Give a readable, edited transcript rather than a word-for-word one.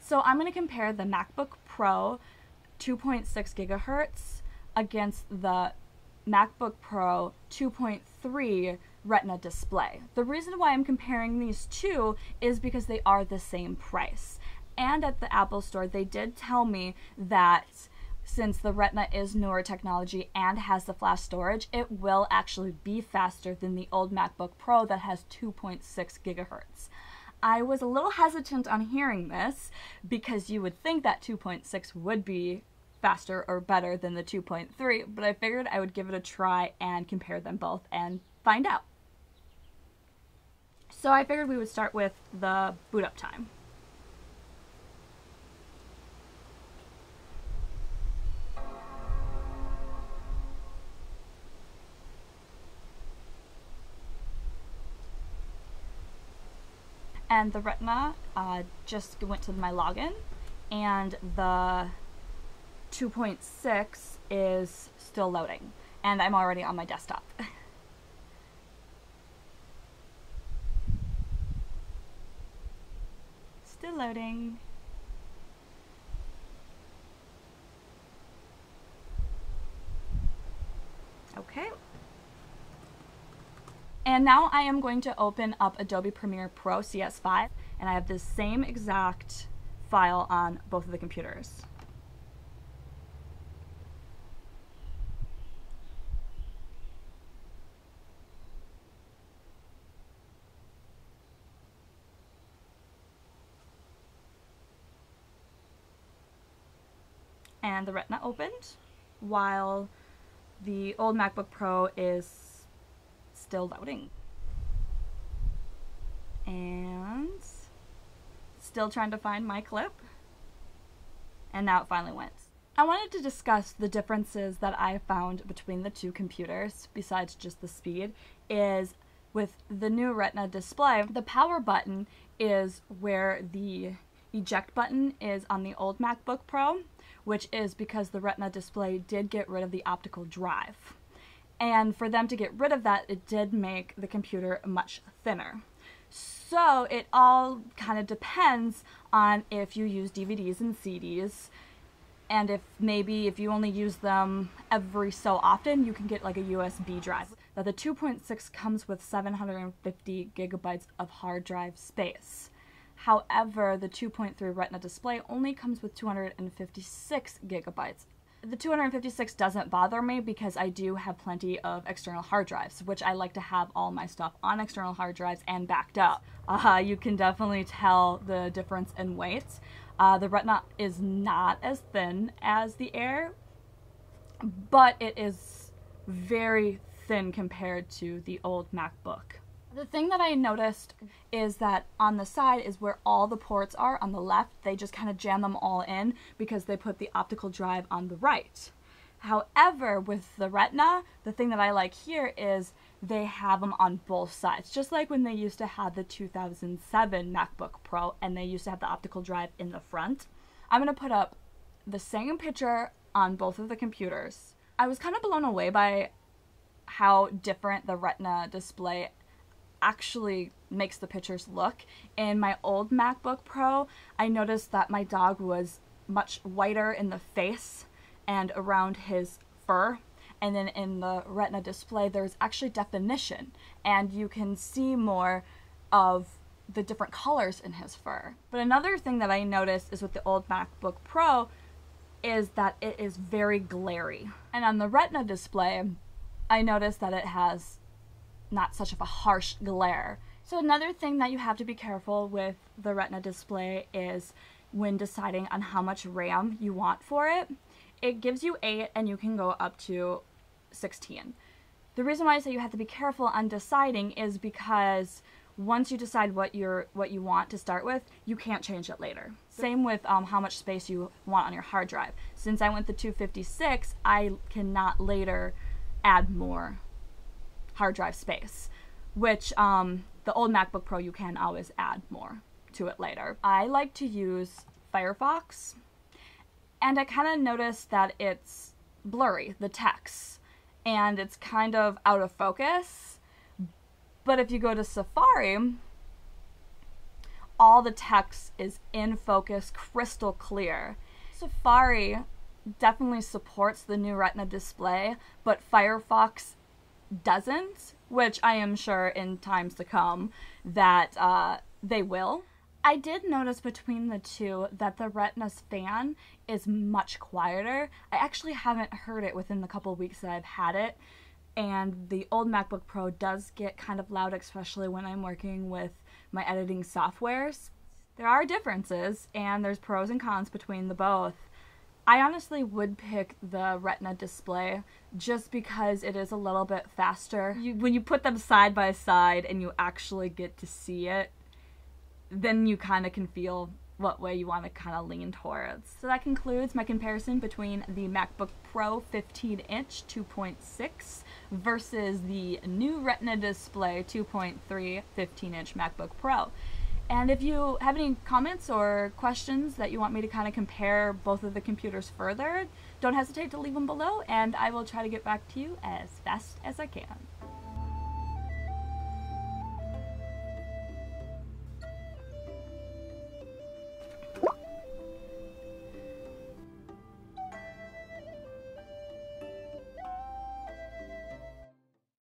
So I'm going to compare the MacBook Pro 2.6 gigahertz against the MacBook Pro 2.3 Retina display. The reason why I'm comparing these two is because they are the same price. And at the Apple Store, they did tell me that since the Retina is newer technology and has the flash storage, it will actually be faster than the old MacBook Pro that has 2.6 gigahertz. I was a little hesitant on hearing this because you would think that 2.6 would be faster or better than the 2.3, but I figured I would give it a try and compare them both and find out. So I figured we would start with the boot up time. And the Retina just went to my login, and the 2.6 is still loading, and I'm already on my desktop. Still loading. Okay. And now I am going to open up Adobe Premiere Pro CS5, and I have the same exact file on both of the computers. And the Retina opened, while the old MacBook Pro is still loading. And still trying to find my clip. And now it finally went. I wanted to discuss the differences that I found between the two computers, besides just the speed, is with the new Retina display, the power button is where the eject button is on the old MacBook Pro, which is because the Retina display did get rid of the optical drive. And for them to get rid of that, it did make the computer much thinner. So it all kind of depends on if you use DVDs and CDs, and if you only use them every so often, you can get like a USB drive. Now the 2.6 comes with 750 gigabytes of hard drive space. However, the 2.3 Retina display only comes with 256 gigabytes. The 256 doesn't bother me because I do have plenty of external hard drives, which I like to have all my stuff on external hard drives and backed up. You can definitely tell the difference in weight. The Retina is not as thin as the Air, but it is very thin compared to the old MacBook. The thing that I noticed is that on the side is where all the ports are. On the left, they just kind of jam them all in because they put the optical drive on the right. However, with the Retina, the thing that I like here is they have them on both sides, just like when they used to have the 2007 MacBook Pro and they used to have the optical drive in the front. I'm going to put up the same picture on both of the computers. I was kind of blown away by how different the Retina display actually makes the pictures look. In my old MacBook Pro, I noticed that my dog was much whiter in the face and around his fur, and then in the Retina display there's actually definition and you can see more of the different colors in his fur. But another thing that I noticed is with the old MacBook Pro is that it is very glary, and on the Retina display I noticed that it has not such of a harsh glare. So another thing that you have to be careful with the Retina display is when deciding on how much RAM you want for it. It gives you 8 and you can go up to 16. The reason why I say you have to be careful on deciding is because once you decide what you want to start with, you can't change it later. Same with how much space you want on your hard drive. Since I went the 256, I cannot later add more hard drive space, which the old MacBook Pro you can always add more to it later. I like to use Firefox, and I kind of noticed that it's blurry, the text, and it's kind of out of focus. But if you go to Safari, all the text is in focus, crystal clear. Safari definitely supports the new Retina display, but Firefox doesn't, which I am sure in times to come that they will. I did notice between the two that the Retina's fan is much quieter. I actually haven't heard it within the couple weeks that I've had it, and the old MacBook Pro does get kind of loud, especially when I'm working with my editing softwares. There are differences, and there's pros and cons between the both. I honestly would pick the Retina display just because it is a little bit faster. When you put them side by side and you actually get to see it, then you kind of can feel what way you want to kind of lean towards. So that concludes my comparison between the MacBook Pro 15-inch 2.6 versus the new Retina display 2.3 15-inch MacBook Pro. And if you have any comments or questions that you want me to kind of compare both of the computers further, don't hesitate to leave them below, and I will try to get back to you as fast as I can.